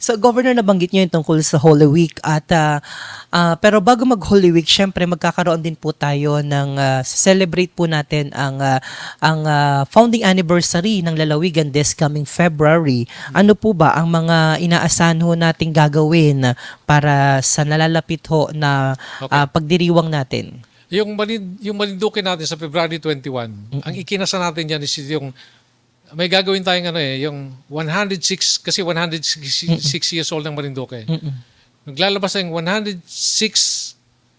So, Governor, nabanggit niyo yung tungkol sa Holy Week at pero bago mag-Holy Week, syempre magkakaroon din po tayo ng celebrate po natin ang founding anniversary ng Lalawigan this coming February. Ano po ba ang mga inaasahan ho nating gagawin para sa nalalapit ho na pagdiriwang natin? Yung Malinduque natin sa February 21, ang ikinasa natin yan is yung may gagawin tayong yung 106 kasi 106 years old ng Malinduque. Naglalabas ng 106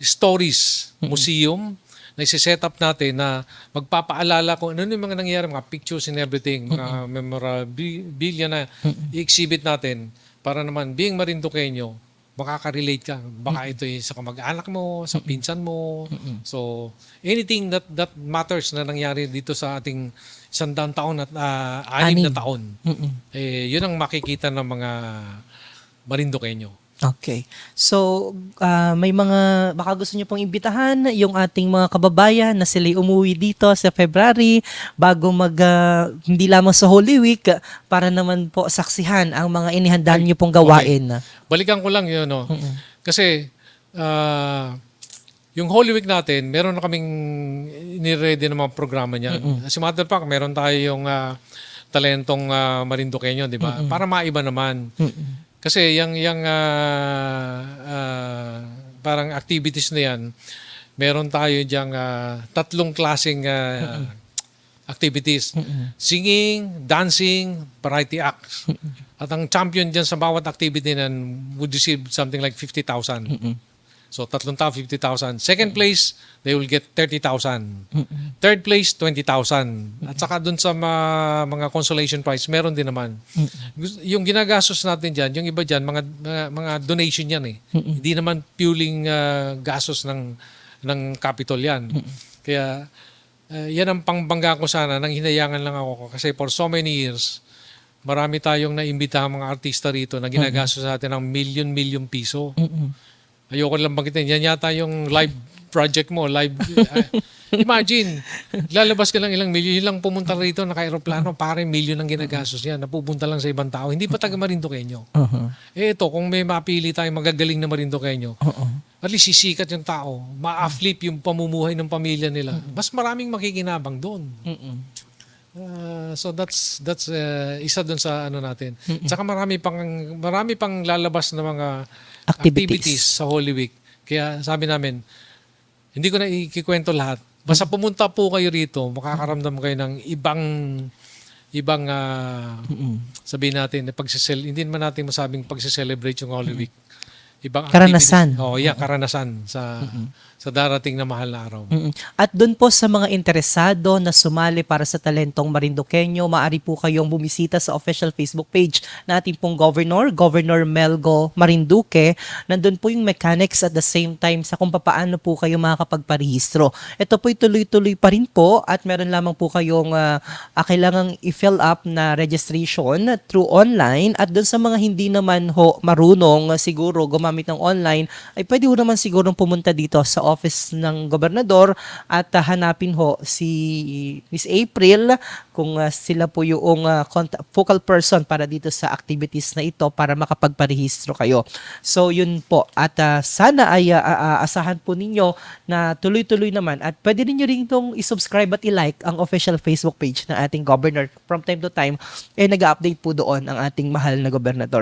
stories museum na isi-set up natin na magpapaalala kung ano yung mga nangyayari, mga pictures and everything, mga memorabilia na i-exhibit natin para naman being Marinduqueño, makaka-relate ka. Baka ito sa kamag-anak mo, sa pinsan mo. So, anything that matters na nangyari dito sa ating 100 taon at 6 na taon, yun ang makikita ng mga Marinduqueño. Okay. So, may mga, baka gusto niyo pong imbitahan yung ating mga kababayan na sila'y umuwi dito sa February bago hindi lamang sa Holy Week para naman po saksihan ang mga inihandaan niyo pong gawain. Okay. Balikan ko lang yun, no? Kasi, yung Holy Week natin, meron na kaming niready ng mga programa niya. As a matter of fact, meron tayo yung talentong Marinduqueño, di ba? Para maiba naman. Kasi yung parang activities na yan, meron tayo diyang 3 klaseng activities. Singing, dancing, variety acts. At ang champion dyan sa bawat activity na would receive something like 50,000. So, 3 tao, 50,000. Second place, they will get 30,000. Third place, 20,000. At saka dun sa mga consolation prize, meron din naman. Yung ginagastos natin dyan, yung iba dyan, mga donation yan eh. Hindi naman purely gastos ng capital yan. Kaya, yan ang pangbangga ko sana, nang hinayangan lang ako. Kasi for so many years, marami tayong naimbita mga artista rito na ginagastos sa atin ng milyon piso. Ayoko lang banggitin. Yan yata yung live project mo. Live. Imagine, lalabas ka lang ilang milyon. Yun lang pumunta rito, naka-aeroplano, pare milyon ang ginagastos yan. Napupunta lang sa ibang tao. Hindi pa taga Marinduqueño. Ito, kung may mapili tayong magagaling na Marinduqueño, at least sisikat yung tao. Ma-flip yung pamumuhay ng pamilya nila. Mas maraming makikinabang doon. So that's isa doon sa ano natin. Tsaka marami pang lalabas na mga activities sa Holy Week. Kaya sabi namin, hindi ko na ikikwento lahat. Basta pumunta po kayo rito, makakaramdam kayo ng ibang sabihin natin, hindi naman natin masabing pagse-celebrate yung Holy Week. Ibang karanasan. Karanasan sa darating na mahal na araw. At doon po sa mga interesado na sumali para sa Talentong Marinduqueño, maaari po kayong bumisita sa official Facebook page na ating pong Governor Melgo Marinduque. Nandun po yung mechanics at the same time sa kung paano po kayo makakapagparehistro. Ito po'y tuloy-tuloy pa rin po at meron lamang po kayong kailangang i-fill up na registration through online at doon sa mga hindi naman marunong siguro gumamit ng online, ay pwede ho naman siguro pumunta dito sa office ng gobernador at hanapin si Miss April kung sila po yung focal person para dito sa activities na ito para makapagparehistro kayo. So yun po at sana ay asahan po ninyo na tuloy-tuloy naman at pwede ninyo rin itong i-subscribe at i-like ang official Facebook page ng ating governor. From time to time, nag-update po doon ang ating mahal na gobernador.